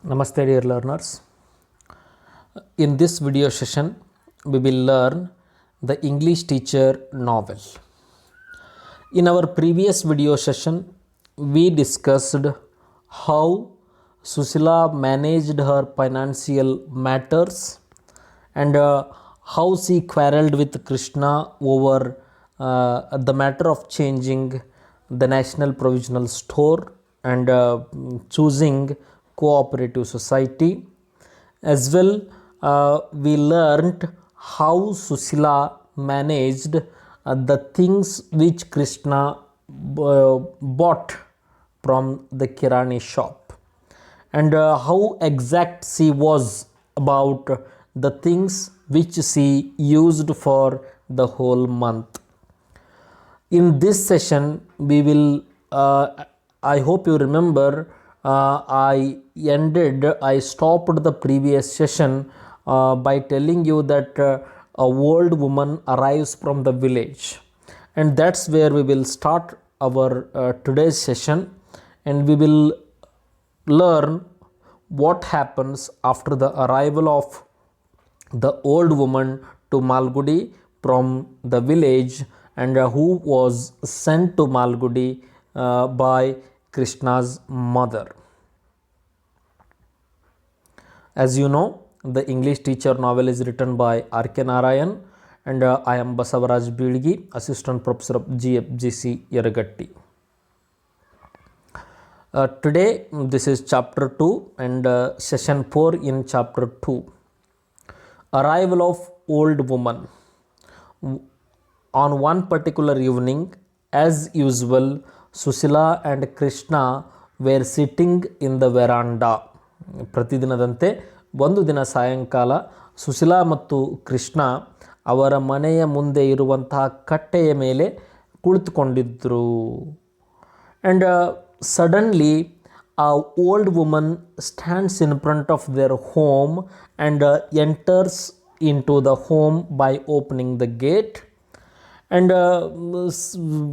Namaste dear learners. In this video session, we will learn the English teacher novel. In our previous video session, we discussed how Susila managed her financial matters and how she quarreled with Krishna over the matter of changing the National Provisional Store and choosing cooperative society. As well, we learnt how Susila managed the things which Krishna bought from the Kirani shop, and how exact she was about the things which she used for the whole month. In this session, we will, I hope you remember, I stopped the previous session by telling you that a old woman arrives from the village, and that's where we will start our today's session, and we will learn what happens after the arrival of the old woman to Malgudi from the village, and who was sent to Malgudi by Krishna's mother. As you know, the English teacher novel is written by R.K. Narayan, and I am Basavaraj Bilgi, Assistant Professor of GFGC Yaragatti. Today, this is chapter 2 and session 4 in chapter 2. Arrival of old woman. On one particular evening, as usual, Susila and Krishna were sitting in the veranda. ಪ್ರತಿದಿನದಂತೆ ಒಂದು ದಿನ ಸಾಯಂಕಾಲ ಸುಶೀಲಾ ಮತ್ತು ಕೃಷ್ಣ ಅವರ ಮನೆಯ ಮುಂದೆ ಇರುವಂತಹ ಕಟ್ಟೆಯ ಮೇಲೆ ಕುಳಿತುಕೊಂಡಿದ್ದರು. And suddenly a old woman stands in front of their home and enters into the home by opening the gate. And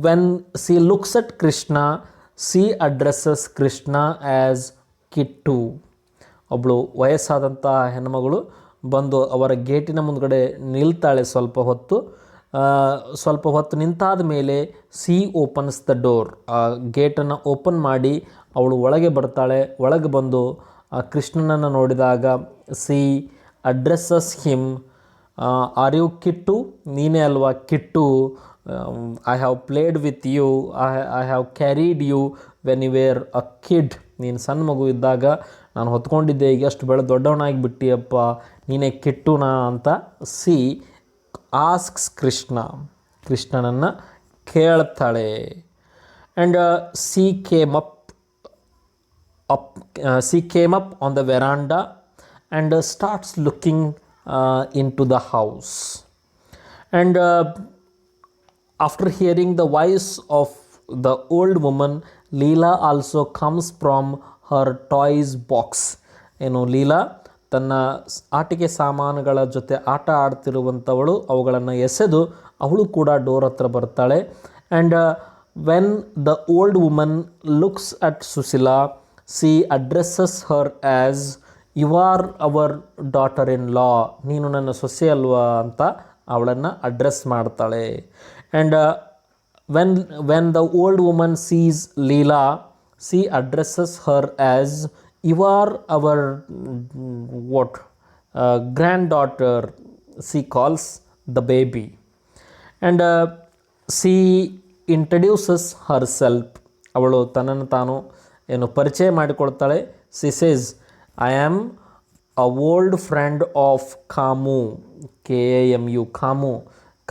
when she looks at Krishna, she addresses Krishna as Kittu. ಒಬ್ಬಳು ವಯಸ್ಸಾದಂಥ ಹೆಣ್ಮಗಳು ಬಂದು ಅವರ ಗೇಟಿನ ಮುಂದ್ಗಡೆ ನಿಲ್ತಾಳೆ. ಸ್ವಲ್ಪ ಹೊತ್ತು ನಿಂತಾದ ಮೇಲೆ C opens the door. ಆ ಗೇಟನ್ನು ಓಪನ್ ಮಾಡಿ ಅವಳು ಒಳಗೆ ಬರ್ತಾಳೆ. ಒಳಗೆ ಬಂದು ಕೃಷ್ಣನನ್ನು ನೋಡಿದಾಗ she addresses him, are you Kittu, ನೀನೇ ಅಲ್ವಾ Kittu, I have played with you, I have carried you when you were a kid. ನೀನು ಸಣ್ಣ ಮಗು ಇದ್ದಾಗ ನಾನು ಹೊತ್ಕೊಂಡಿದ್ದೆ, ಈಗ ಎಷ್ಟು ದೊಡ್ಡವನಾಗಿ ಬಿಟ್ಟಿಯಪ್ಪ, ನೀನೇ ಕಿಟ್ಟುನಾ ಅಂತ ಸಿ ಆಸ್ಕ್ಸ್ ಕೃಷ್ಣನನ್ನು ಕೇಳ್ತಾಳೆ. And she came up on the veranda and starts looking into the house. And after hearing the voice of the old woman, Leela also comes from her toys box. Leela ತನ್ನ ಆಟಿಕೆ ಸಾಮಾನುಗಳ ಜೊತೆ ಆಟ ಆಡ್ತಿರುವಂಥವಳು ಅವುಗಳನ್ನು ಎಸೆದು ಅವಳು ಕೂಡ ಡೋರ್ ಹತ್ರ ಬರ್ತಾಳೆ. And when the old woman looks at Sushila, she addresses her as you are our daughter in law, ನೀನು ನನ್ನ ಸೊಸೆ ಅಲ್ವಾ ಅಂತ ಅವಳನ್ನು ಅಡ್ರೆಸ್ ಮಾಡ್ತಾಳೆ. And when the old woman sees Leela, she addresses her as you are our granddaughter, she calls the baby. And she introduces herself, ಅವಳು ತನ್ನನ್ನು ತಾನು ಪರಿಚಯ ಮಾಡಿಕೊಳ್ತಾಳೆ. She says, I am a old friend of Kamu, Kamu.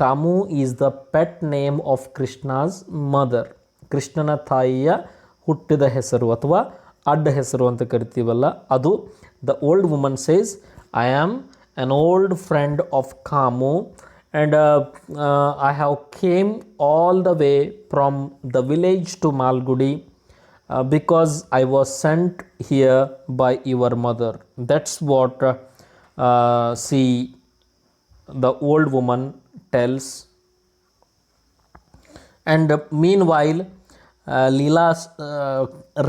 Kamu is the pet name of Krishna's mother. ಕೃಷ್ಣನ ತಾಯಿಯ ಹುಟ್ಟಿದ ಹೆಸರು ಅಥವಾ ಅಡ್ಡ ಹೆಸರು ಅಂತ ಕರಿತೀವಲ್ಲ ಅದು. The old woman says, I am an old friend of Kamu and I have came all the way from the village to Malgudi because I was sent here by your mother. That's what the old woman tells. And meanwhile, Leela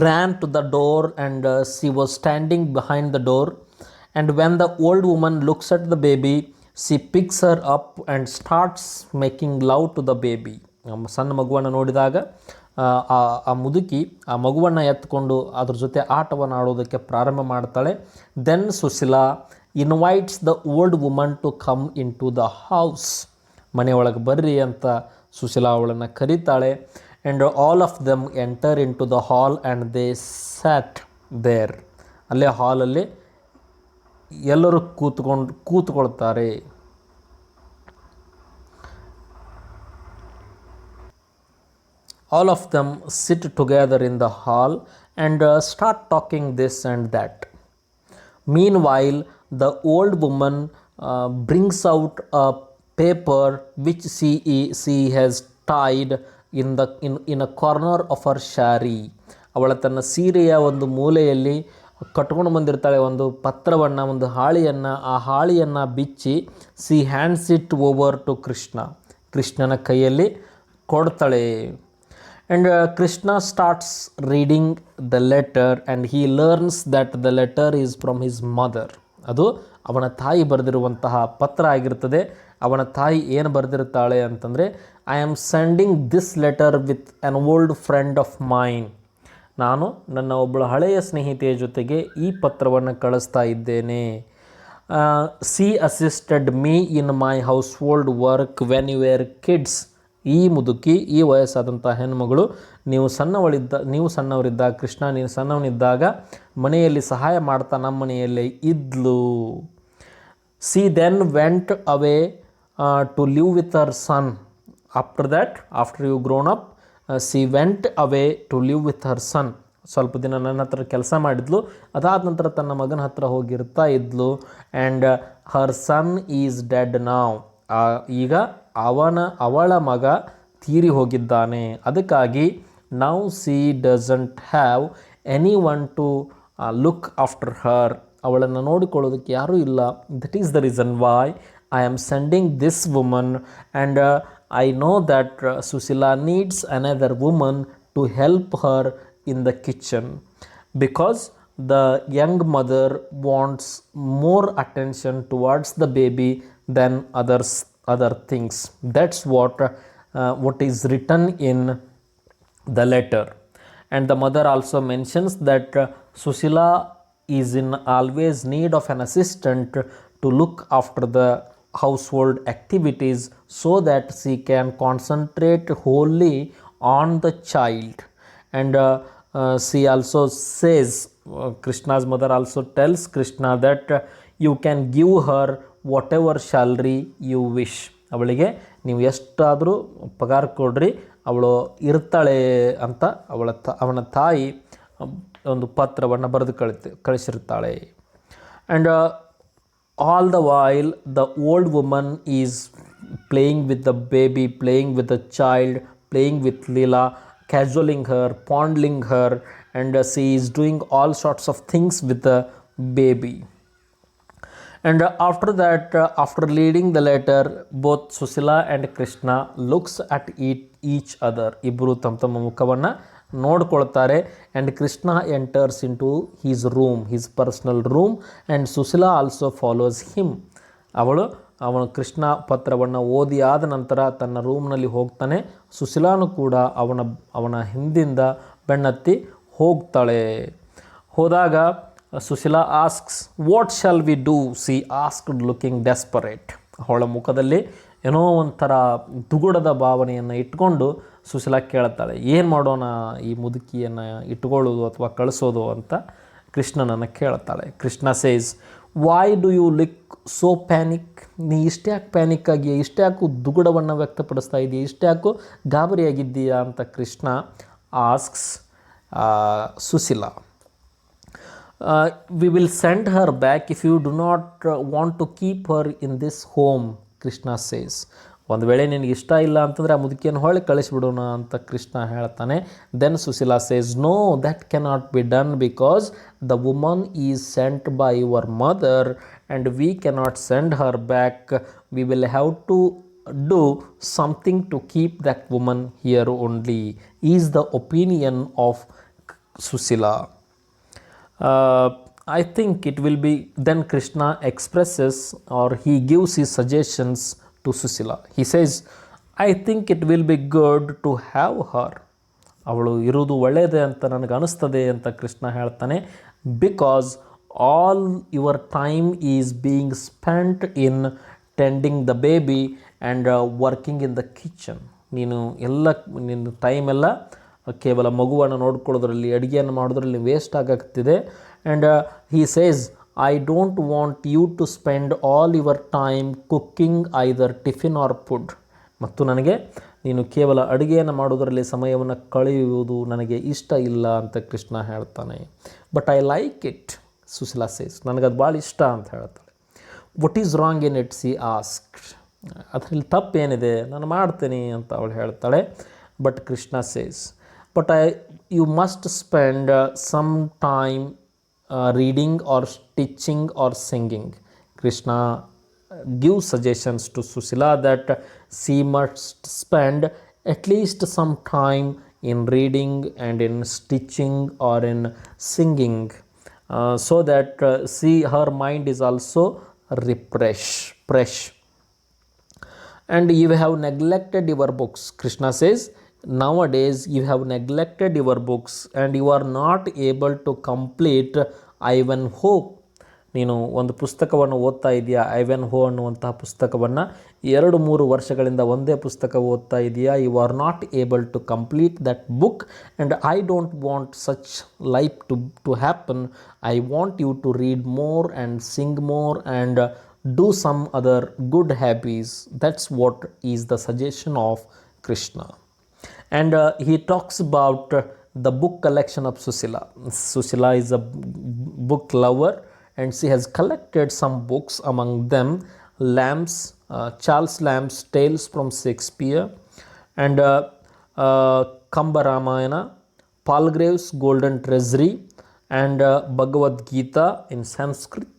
ran to the door and she was standing behind the door. And when the old woman looks at the baby, she picks her up and starts making love to the baby. ಸಣ್ಣ ಮಗುವನ್ನು ನೋಡಿದಾಗ ಆ ಮುದುಕಿ ಆ ಮಗುವನ್ನು ಎತ್ಕೊಂಡು ಅದ್ರ ಜೊತೆ ಆಟವನ್ನು ಆಡೋದಕ್ಕೆ ಪ್ರಾರಂಭ ಮಾಡ್ತಾಳೆ. Then Sushila invites the old woman to come into the house. ಮನೆಯೊಳಗೆ ಬರ್ರಿ ಅಂತ ಸುಶೀಲಾ ಅವಳನ್ನು ಕರೀತಾಳೆ. And all of them enter into the hall and they sat there. ಅಲ್ಲೇ ಹಾಲಲ್ಲಿ ಎಲ್ಲರೂ ಕೂತ್ಕೊಳ್ತಾರೆ. All of them sit together in the hall and start talking this and that. Meanwhile, the old woman brings out a paper which she has tied in a corner of her shari. ಅವಳ ತನ್ನ ಸೀರೆಯ ಒಂದು ಮೂಲೆಯಲ್ಲಿ ಕಟ್ಕೊಂಡು ಬಂದಿರ್ತಾಳೆ ಒಂದು ಪತ್ರವನ್ನು, ಒಂದು ಹಾಳೆಯನ್ನು. ಆ ಹಾಳೆಯನ್ನು ಬಿಚ್ಚಿ she hands it over to Krishna. ಕೃಷ್ಣನ ಕೈಯಲ್ಲಿ ಕೊಡ್ತಾಳೆ. And Krishna starts reading the letter and he learns that the letter is from his mother. ಅದು ಅವನ ತಾಯಿ ಬರೆದಿರುವಂತಹ ಪತ್ರ ಆಗಿರ್ತದೆ. ಅವನ ತಾಯಿ ಏನು ಬರೆದಿರ್ತಾಳೆ ಅಂತಂದರೆ, I am sending this letter with an old friend of main. ನಾನು ನನ್ನ ಒಬ್ಬಳು ಹಳೆಯ ಸ್ನೇಹಿತೆಯ ಜೊತೆಗೆ ಈ ಪತ್ರವನ್ನು ಕಳಿಸ್ತಾ ಇದ್ದೇನೆ. She assisted me in my household work when you were kids. ಈ ಮುದುಕಿ, ಈ ವಯಸ್ಸಾದಂಥ ಹೆಣ್ಮಗಳು, ನೀವು ಸಣ್ಣವರಿದ್ದಾಗ ಕೃಷ್ಣ ನೀನು ಸಣ್ಣವನಿದ್ದಾಗ ಮನೆಯಲ್ಲಿ ಸಹಾಯ ಮಾಡ್ತಾ ನಮ್ಮ ಮನೆಯಲ್ಲೇ ಇದ್ಲು. She then went away to live with her son. After you grown up, she went away to live with her son. ಸ್ವಲ್ಪ ದಿನ ನನ್ನ ಹತ್ರ ಕೆಲಸ ಮಾಡಿದ್ಲು, ಅದಾದ ನಂತರ ತನ್ನ ಮಗನ ಹತ್ರ ಹೋಗಿರ್ತಾ ಇದ್ಲು. And her son is dead now. ಈಗ ಅವಳ ಮಗ ತೀರಿ ಹೋಗಿದ್ದಾನೆ. ಅದಕ್ಕಾಗಿ now she doesn't have anyone to look after her. ಅವಳನ್ನು ನೋಡಿಕೊಳ್ಳೋದಕ್ಕೆ ಯಾರೂ ಇಲ್ಲ. That is the reason why I am sending this woman and I know that Sushila needs another woman to help her in the kitchen because the young mother wants more attention towards the baby than other things. That's what is written in the letter. And the mother also mentions that Sushila is in always need of an assistant to look after the household activities so that she can concentrate wholly on the child. And she also says, Krishna's mother also tells Krishna that you can give her whatever salary you wish. ಅವಳಿಗೆ ನೀವು ಎಷ್ಟಾದರೂ ಪಗಾರ ಕೊಡ್ರಿ, ಅವಳು ಇರ್ತಾಳೆ ಅಂತ ಅವನ ತಾಯಿ ಒಂದು ಪತ್ರವನ್ನು ಬರೆದು ಕಳಿಸಿರ್ತಾಳೆ. And all the while the old woman is playing with the baby, playing with the child, playing with Leela, cajoling her, fondling her, and she is doing all sorts of things with the baby. And after that, after reading the letter, both Sushila and Krishna looks at each other. ಇಬ್ಬರು ತಮ್ಮ ಮುಖವನ್ನು ನೋಡ್ಕೊಳ್ತಾರೆ. and Krishna enters into his room, his personal room, and Sushila also follows him. ಅವನು ಕೃಷ್ಣ ಪತ್ರವನ್ನು ಓದಿ ಆದ ನಂತರ ತನ್ನ ರೂಮ್ನಲ್ಲಿ ಹೋಗ್ತಾನೆ. ಸುಶೀಲಾನು ಕೂಡ ಅವನ ಹಿಂದಿಂದ ಬೆನ್ನತ್ತಿ ಹೋಗ್ತಾಳೆ. ಹೋದಾಗ Sushila asks, what shall we do? C asked looking desperate. ಅವಳ ಮುಖದಲ್ಲಿ ಏನೋ ಒಂಥರ ದುಗುಡದ ಭಾವನೆಯನ್ನು ಇಟ್ಕೊಂಡು ಸುಶೀಲಾ ಕೇಳ್ತಾಳೆ, ಏನು ಮಾಡೋಣ ಈ ಮುದುಕಿಯನ್ನು ಇಟ್ಕೊಳ್ಳೋದು ಅಥವಾ ಕಳಿಸೋದು ಅಂತ ಕೃಷ್ಣನನ್ನು ಕೇಳ್ತಾಳೆ. Krishna says, why do you like so panic? ನೀ ಇಷ್ಟ್ಯಾಕೆ ಪ್ಯಾನಿಕ್ ಆಗಿಯಾ, ಇಷ್ಟ್ಯಾಕು ದುಗುಡವನ್ನು ವ್ಯಕ್ತಪಡಿಸ್ತಾ ಇದೆಯಾ, ಇಷ್ಟ್ಯಾಕು ಗಾಬರಿಯಾಗಿದ್ದೀಯಾ ಅಂತ Krishna asks Sushila. We will send her back if you do not want to keep her in this home, Krishna says. ಒಂದು ವೇಳೆ ನಿನಗೆ ಇಷ್ಟ ಇಲ್ಲ ಅಂತಂದರೆ ಆ ಮುದುಕಿಯನ್ನು ಹೊಳ್ಳಿ ಕಳಿಸ್ಬಿಡೋಣ ಅಂತ ಕೃಷ್ಣ ಹೇಳ್ತಾನೆ. Then Sushila says, no, that cannot be done because the woman is sent by your mother and we cannot send her back. We will have to do something to keep that woman here only, is the opinion of Susila. I think it will be, then Krishna expresses or he gives his suggestions to Susila. He says, I think it will be good to have her. ಅವಳು ಇರುವುದು ಒಳ್ಳೆಯದೇ ಅಂತ ನನಗೆ ಅನಿಸ್ತದೆ ಅಂತ ಕೃಷ್ಣ ಹೇಳ್ತಾನೆ. Because all your time is being spent in tending the baby and working in the kitchen. ನೀನು ಎಲ್ಲ ನಿನ್ನ ಟೈಮೆಲ್ಲ ಕೇವಲ ಮಗುವನ್ನು ನೋಡ್ಕೊಳ್ಳೋದ್ರಲ್ಲಿ, ಅಡುಗೆಯನ್ನು ಮಾಡೋದ್ರಲ್ಲಿ ವೇಸ್ಟ್ ಆಗತ್ತಿದೆ. And he says, I don't want you to spend all your time cooking either tiffin or food. ಮತ್ತು ನನಗೆ ನೀನು ಕೇವಲ ಅಡುಗೆಯನ್ನು ಮಾಡೋದರಲ್ಲಿ ಸಮಯವನ್ನು ಕಳೆಯುವುದು ನನಗೆ ಇಷ್ಟ ಇಲ್ಲ ಅಂತ ಕೃಷ್ಣ ಹೇಳ್ತಾನೆ. But I like it, Sushila says, ನನಗದು ಭಾಳ ಇಷ್ಟ ಅಂತ ಹೇಳ್ತಾಳೆ. What is wrong in it she ask, ಅದರಲ್ಲಿ ತಪ್ಪೇನಿದೆ, ನಾನು ಮಾಡ್ತೀನಿ ಅಂತ ಅವಳು ಹೇಳ್ತಾಳೆ. But Krishna says, but you must spend some time reading or stitching or singing. Krishna gives suggestions to Susila that she must spend at least some time in reading and in stitching or in singing, so that her mind is also fresh. And you have neglected your books. Krishna says, nowadays you have neglected your books and you are not able to complete Ivanhoe. ನೀನು ಒಂದು ಪುಸ್ತಕವನ್ನು ಓದ್ತಾ ಇದೆಯಾ, ಐವೆನ್ಹೋ ಅನ್ನುವಂತಹ ಪುಸ್ತಕವನ್ನು 2-3 ವರ್ಷಗಳಿಂದ ಒಂದೇ ಪುಸ್ತಕ ಓದ್ತಾ ಇದೆಯಾ. You are not able to complete that book and I don't want such life to happen. I want you to read more and sing more and do some other good hobbies. That's what is the suggestion of Krishna. And he talks about the book collection of Susila. Susila is a book lover and she has collected some books, among them Charles Lamb's Tales from Shakespeare and Kamba Ramayana, Palgrave's Golden Treasury and Bhagavad Gita in Sanskrit.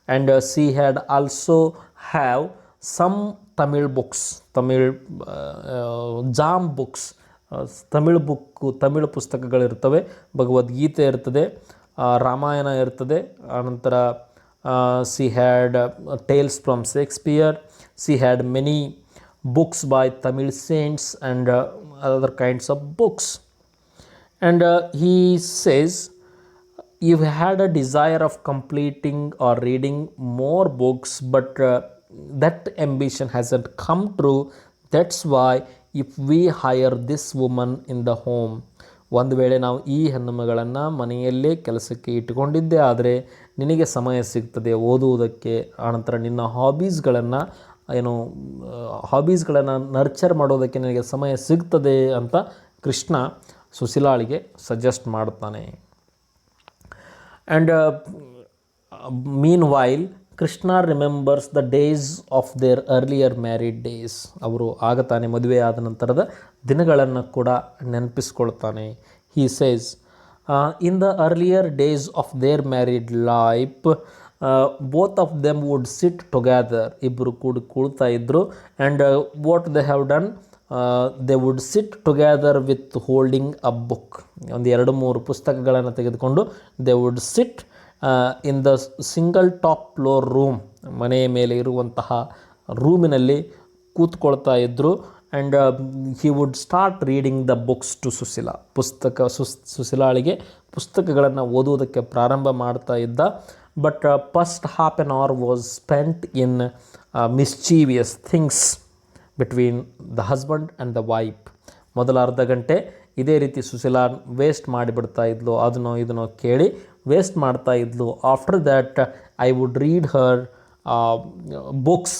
And she had also have some Tamil books, ಜಾಮ್ books, Tamil ಪುಸ್ತಕಗಳಿರ್ತವೆ. ಭಗವದ್ಗೀತೆ ಇರ್ತದೆ, ರಾಮಾಯಣ ಇರ್ತದೆ. ಆನಂತರ she had tales from Shakespeare. She had many books by Tamil saints and other kinds of books. And he says, you had a desire of completing or reading more books, but that ambition hasn't come true. That's why if we hire this woman in the home, ಒಂದು ವೇಳೆ ನಾವು ಈ ಹೆಣ್ಣುಮಗಳನ್ನು ಮನೆಯಲ್ಲೇ ಕೆಲಸಕ್ಕೆ ಇಟ್ಟುಕೊಂಡಿದ್ದೇ ಆದರೆ ನಿನಗೆ ಸಮಯ ಸಿಗ್ತದೆ ಓದುವುದಕ್ಕೆ. ಆನಂತರ ನಿನ್ನ ಹಾಬೀಸ್ಗಳನ್ನು ನರ್ಚರ್ ಮಾಡೋದಕ್ಕೆ ನಿನಗೆ ಸಮಯ ಸಿಗ್ತದೆ ಅಂತ ಕೃಷ್ಣ ಸುಶೀಲಾಳಿಗೆ ಸಜೆಸ್ಟ್ ಮಾಡ್ತಾನೆ. And meanwhile Krishna remembers the days of their earlier married days. ಅವರು ಆಗ ತಾನೇ ಮದುವೆ ಆದ ನಂತರದ ದಿನಗಳನ್ನು ಕೂಡ ನೆನಪಿಸ್ಕೊಳ್ತಾನೆ. He says, in the earlier days of their married life both of them would sit together. ಇಬ್ಬರು ಕೂಡ್ತಾ ಇದ್ದರು. And what they have done, they would sit together with holding a book. ಒಂದು 2-3 ಪುಸ್ತಕಗಳನ್ನು ತೆಗೆದುಕೊಂಡು they would sit in the single top floor room, ಮನೆಯ ಮೇಲೆ ಇರುವಂತಹ ರೂಮಿನಲ್ಲಿ ಕೂತ್ಕೊಳ್ತಾ ಇದ್ದರು. And he would start reading the books to Sushila. ಸುಶೀಲಾಳಿಗೆ ಪುಸ್ತಕಗಳನ್ನು ಓದುವುದಕ್ಕೆ ಪ್ರಾರಂಭ ಮಾಡ್ತಾ ಇದ್ದ. But first half an hour was spent in mischievous things between the husband and the wife. ಮೊದಲ ಅರ್ಧ ಗಂಟೆ ಇದೇ ರೀತಿ ಸುಶೀಲಾ ವೇಸ್ಟ್ ಮಾಡಿಬಿಡ್ತಾ ಇದ್ಲು, ಅದನ್ನೋ ಇದನ್ನೋ ಕೇಳಿ ವೇಸ್ಟ್ ಮಾಡ್ತಾ ಇದ್ಲು. After that I would read her books,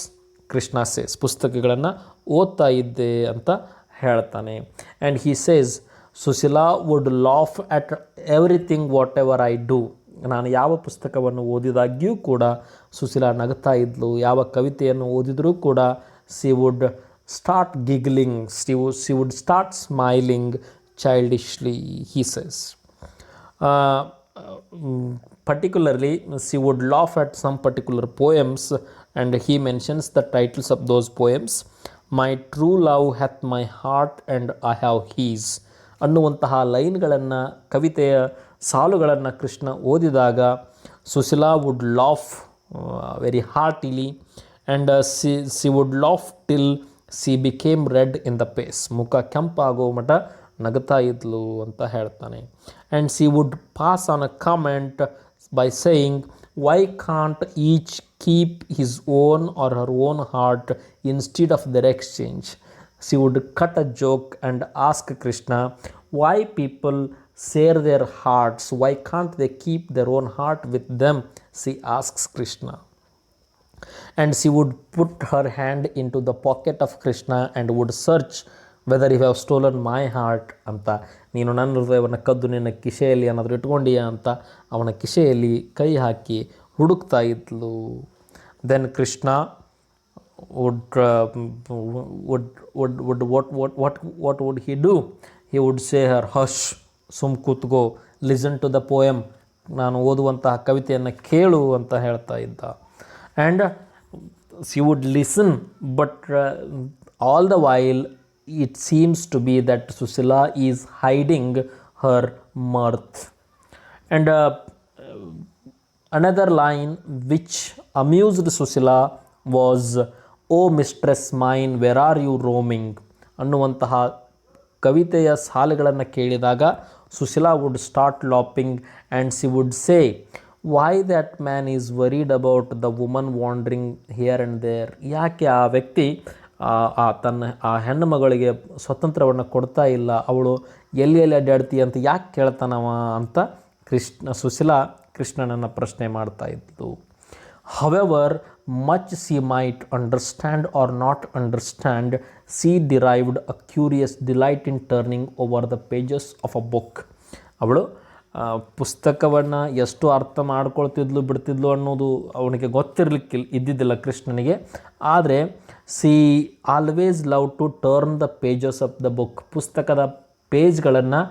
Krishna says, ಪುಸ್ತಕಗಳನ್ನು ಓದ್ತಾ ಇದ್ದೆ ಅಂತ ಹೇಳ್ತಾನೆ. And he says, Sushila would laugh at everything whatever I do. ನಾನು ಯಾವ ಪುಸ್ತಕವನ್ನು ಓದಿದಾಗ್ಯೂ ಕೂಡ ಸುಶೀಲಾ ನಗ್ತಾ ಇದ್ಲು. ಯಾವ ಕವಿತೆಯನ್ನು ಓದಿದರೂ ಕೂಡ she would start giggling, she would start smiling childishly, he says. Particularly, she would laugh at some particular poems, and he mentions the titles of those poems. My true love hath my heart and I have his ಅನ್ನುವಂತಹ ಲೈನ್ಗಳನ್ನು, ಕವಿತೆಯ ಸಾಲುಗಳನ್ನು ಕೃಷ್ಣ ಓದಿದಾಗ Sushila would laugh very heartily and she would laugh till she became red in the face. ಮುಖ ಕೆಂಪಾಗೋ ಮಠ ನಗ್ತಾ ಇದ್ಲು ಅಂತ ಹೇಳ್ತಾನೆ. And she would pass on a comment by saying, why can't each keep his own or her own heart instead of their exchange. She would cut a joke and ask Krishna, why people share their hearts? Why can't they keep their own heart with them? She asks Krishna. And she would put her hand into the pocket of Krishna and would search whether you have stolen my heart ಅಂತ. ನೀನು ನನ್ನ ಹೃದಯವನ್ನು ಕದ್ದು ನಿನ್ನ ಕಿಸೆಯಲ್ಲಿ ಏನಾದರೂ ಇಟ್ಕೊಂಡಿಯಾ ಅಂತ ಅವನ ಕಿಸೆಯಲ್ಲಿ ಕೈ ಹಾಕಿ ಹುಡುಕ್ತಾ ಇದ್ಲು. ದೆನ್ Krishna what would he do? He would say her, hush, ಸುಮ್ ಕೂತ್ಗೋ, ಲಿಸನ್ ಟು ದ ಪೋಯಮ್, ನಾನು ಓದುವಂತಹ ಕವಿತೆಯನ್ನು ಕೇಳು ಅಂತ ಹೇಳ್ತಾ ಇದ್ದ. And she would listen, but all the while it seems to be that Sushila is hiding her mirth. And another line which amused Sushila was, O mistress mine where are you roaming ಅನ್ನುವಂತಹ ಕವಿತೆಯ ಸಾಲುಗಳನ್ನು ಕೇಳಿದಾಗ Sushila would start laughing and she would say, why that man is worried about the woman wandering here and there. ಯಾಕೆ ಆ ವ್ಯಕ್ತಿ ಆ ಹೆಣ್ಣು ಮಗಳಿಗೆ ಸ್ವಾತಂತ್ರ್ಯವನ್ನು ಕೊಡ್ತಾ ಇಲ್ಲ, ಅವಳು ಎಲ್ಲಿ ಅಡ್ಡಾಡ್ತೀಯ ಅಂತ ಯಾಕೆ ಕೇಳ್ತಾನವ ಅಂತ ಸುಶೀಲಾ ಕೃಷ್ಣನನ್ನು ಪ್ರಶ್ನೆ ಮಾಡ್ತಾ ಇದ್ಲು. However much she might understand or not understand, she derived a curious delight in turning over the pages of a book. ಅವಳು ಪುಸ್ತಕವನ್ನು ಎಷ್ಟು ಅರ್ಥ ಮಾಡ್ಕೊಳ್ತಿದ್ಲು ಬಿಡ್ತಿದ್ಲು ಅನ್ನೋದು ಅವನಿಗೆ ಇದ್ದಿದ್ದಿಲ್ಲ ಕೃಷ್ಣನಿಗೆ. ಆದರೆ she always love to turn the pages of the book, ಪುಸ್ತಕದ ಪೇಜ್ಗಳನ್ನು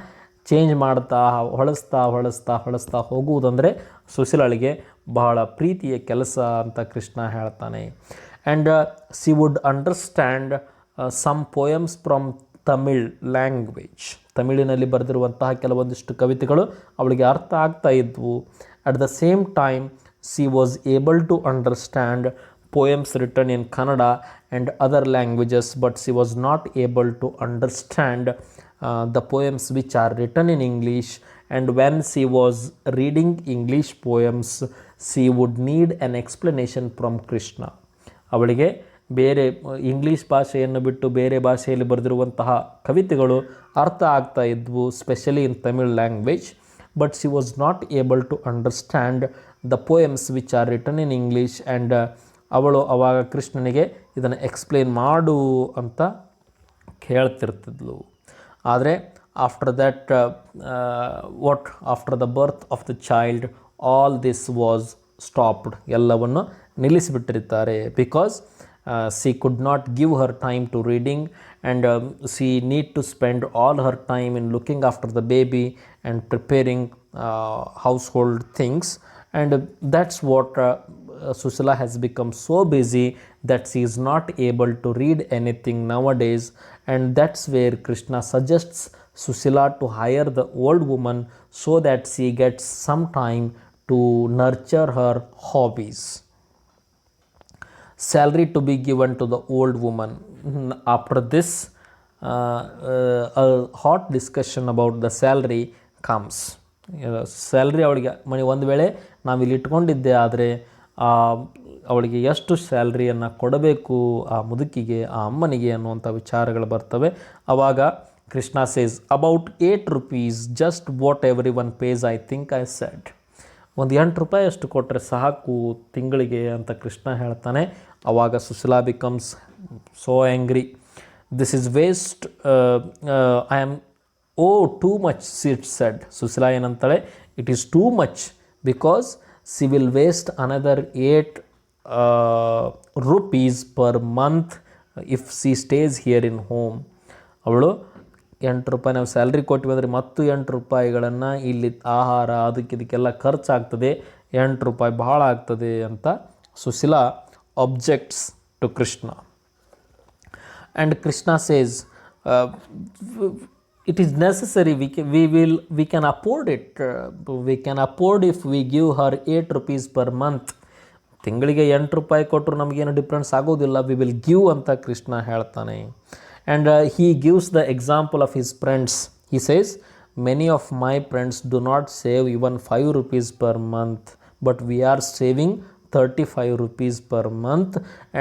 ಚೇಂಜ್ ಮಾಡ್ತಾ ಹೊಳಿಸ್ತಾ ಹೋಗುವುದಂದರೆ ಸುಶೀಲಾಳಿಗೆ ಬಹಳ ಪ್ರೀತಿಯ ಕೆಲಸ ಅಂತ ಕೃಷ್ಣ ಹೇಳ್ತಾನೆ. And she would understand some poems from Tamil language. ತಮಿಳಿನಲ್ಲಿ ಬರೆದಿರುವಂತಹ ಕೆಲವೊಂದಿಷ್ಟು ಕವಿತೆಗಳು ಅವಳಿಗೆ ಅರ್ಥ ಆಗ್ತಾ ಇದ್ವು. At the same time she was able to understand poems written in Kannada and other languages, but she was not able to understand the poems which are written in English. And when she was reading English poems, she would need an explanation from Krishna. ಅವಳಿಗೆ ಬೇರೆ English ಭಾಷೆಯನ್ನು ಬಿಟ್ಟು ಬೇರೆ ಭಾಷೆಯಲ್ಲಿ ಬರೆದಿರುವಂತಹ ಕವಿತೆಗಳು ಅರ್ಥ ಆಗ್ತಾ ಇದ್ವು, specially in Tamil language. But she was not able to understand the poems which are written in English. And ಅವಳು ಅವಾಗ ಕೃಷ್ಣನಿಗೆ ಇದನ್ನು ಎಕ್ಸ್ಪ್ಲೇನ್ ಮಾಡು ಅಂತ ಕೇಳ್ತಿರ್ತಿದ್ಲು. ಆದರೆ after that after the birth of the child all this was stopped, ಎಲ್ಲವನ್ನು ನಿಲ್ಲಿಸಿಬಿಟ್ಟಿರ್ತಾರೆ. Because she could not give her time to reading, and she need to spend all her time in looking after the baby and preparing household things. And that's what Sushila has become so busy that she is not able to read anything nowadays. And that's where Krishna suggests Sushila to hire the old woman so that she gets some time to nurture her hobbies. Salary to be given to the old woman. After this a hot discussion about the salary comes. Salary ಅವಳಿಗೆ ಒಂದು ವೇಳೆ ನಾವಿಲ್ಲಿ ಇಟ್ಕೊಂಡಿದ್ದೆ ಆದರೆ ಅವಳಿಗೆ ಎಷ್ಟು ಸ್ಯಾಲ್ರಿಯನ್ನು ಕೊಡಬೇಕು ಆ ಮುದುಕಿಗೆ, ಆ ಅಮ್ಮನಿಗೆ ಅನ್ನುವಂಥ ವಿಚಾರಗಳು ಬರ್ತವೆ. ಆವಾಗ Krishna says, about 8 rupees, just what every one pays, I think I said. ಒಂದು 8 ರೂಪಾಯಿ ಅಷ್ಟು ಕೊಟ್ಟರೆ ಸಾಕು ತಿಂಗಳಿಗೆ ಅಂತ ಕೃಷ್ಣ ಹೇಳ್ತಾನೆ. ಆವಾಗ Sushila becomes so angry. This is waste, I am too much sit said. Sushila ಏನಂತಾಳೆ, it is too much because she will waste another 8 rupees per month if she stays here in home. ಅವಳು 8 ರೂಪಾಯಿ ನಾವು ಸ್ಯಾಲ್ರಿ ಕೊಟ್ಟಿವಿ ಅಂದರೆ ಮತ್ತು 8 ರೂಪಾಯಿಗಳನ್ನು ಇಲ್ಲಿ ಆಹಾರ ಇದಕ್ಕೆಲ್ಲ ಖರ್ಚಾಗ್ತದೆ, 8 ರೂಪಾಯಿ ಭಾಳ ಆಗ್ತದೆ ಅಂತ Sushila objects to Krishna. And Krishna says, it is necessary, we can afford it, we can afford if we give her 8 rupees per month. ತಿಂಗಳಿಗೆ 8 ರೂಪಾಯಿ ಕೊಟ್ಟರು ನಮಗೇನು ಡಿಫ್ರೆನ್ಸ್ ಆಗೋದಿಲ್ಲ, ವಿ ವಿಲ್ ಗಿವ್ ಅಂತ ಕೃಷ್ಣ ಹೇಳ್ತಾನೆ. And he gives the example of his friends. He says, many of my friends do not save even 5 rupees per month, but we are saving 35 rupees per month,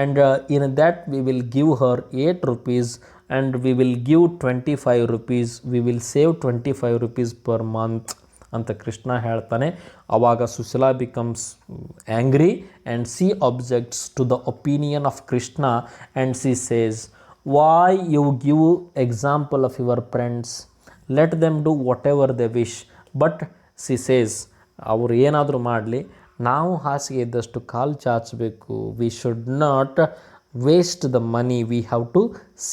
and in that we will give her 8 rupees and we will give 25 rupees, we will save 25 rupees per month ಅಂತ ಕೃಷ್ಣ ಹೇಳ್ತಾನೆ. ಆವಾಗ Sushila becomes angry and she objects to the opinion of Krishna and she says, why you give example of your friends, let them do whatever they wish. But she says, ಅವರು ಏನಾದರೂ ಮಾಡಲಿ, ನಾವು ಹಾಸಿಗೆ ಇದ್ದಷ್ಟು ಕಾಲು ಚಾಚಬೇಕು. We should not waste the money, we have to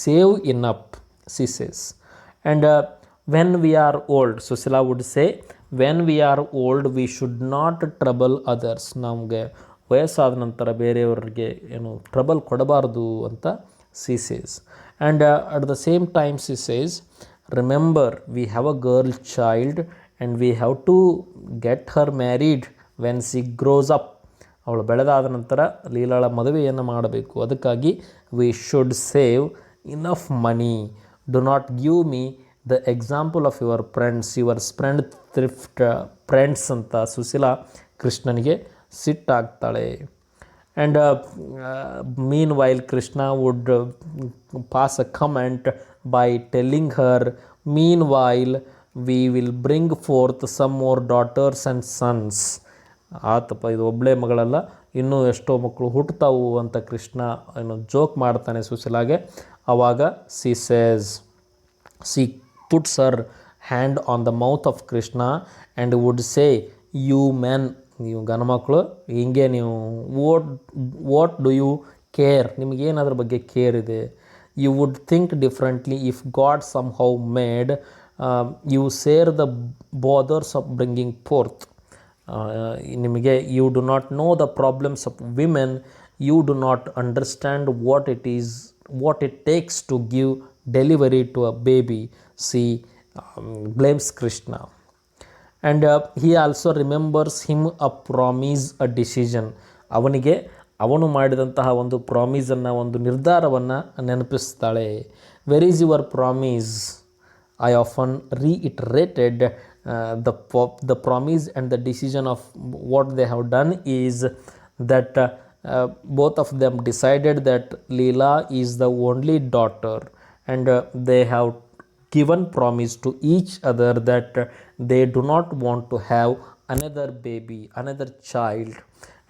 save in up, she says. And when we are old, Sushila would say, when we are old V should not trouble others. ನಮಗೆ ವಯಸ್ಸಾದ ನಂತರ ಬೇರೆಯವ್ರಿಗೆ ಏನು ಟ್ರಬಲ್ ಕೊಡಬಾರ್ದು ಅಂತ she says. And at the same time she says, remember we have a girl child and we have to get her married when she grows up. ಅವಳು ಬೆಳೆದಾದ ನಂತರ ಲೀಲಾಳ ಮದುವೆಯನ್ನು ಮಾಡಬೇಕು. ಅದಕ್ಕಾಗಿ we should save enough money. Do not give me the example of your friends, your spendthrift friends ಅಂತ ಸುಶೀಲಾ ಕೃಷ್ಣನಿಗೆ ಸಿಟ್ಟಾಗ್ತಾಳೆ. And meanwhile Krishna would pass a comment by telling her, meanwhile we will bring forth some more daughters and sons. ಆತಪ್ಪ, ಇದು ಒಬ್ಬಳೇ ಮಗಳಲ್ಲ, ಇನ್ನೂ ಎಷ್ಟೋ ಮಕ್ಕಳು ಹುಟ್ಟುತ್ತಾವು ಅಂತ ಕೃಷ್ಣ ಏನು ಜೋಕ್ ಮಾಡ್ತಾನೆ ಸುಶೀಲಾಗೆ. ಆವಾಗ C says, C puts her hand on the mouth of Krishna and would say, you men, ನೀವು ಗಣಮಕ್ಕಳು ಹಿಂಗೆ ನೀವು ವಾಟ್ ಡು ಯು ಕೇರ್, ನಿಮಗೇನಾದ್ರ ಬಗ್ಗೆ ಕೇರ್ ಇದೆ. You would think differently if God somehow made you share the bothers of bringing forth. ನಿಮಗೆ you do not know the problems of women, you do not understand what it takes to give delivery to a baby. She blames Krishna. And he also remembers him a promise, a decision. ಅವನು ಮಾಡಿದಂತಹ ಒಂದು ಪ್ರಾಮಿಸನ್ನು, ಒಂದು ನಿರ್ಧಾರವನ್ನು ನೆನಪಿಸ್ತಾಳೆ. Where is your promise? I often reiterated the promise and the decision of what they have done is that both of them decided that Leela is the only daughter, and they have given promise to each other that they do not want to have another baby, another child.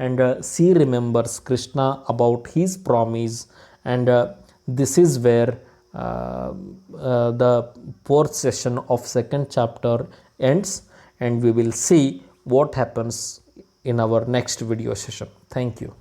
And she remembers Krishna about his promise, and this is where the 4th session of 2nd chapter ends, and we will see what happens in our next video session. Thank you.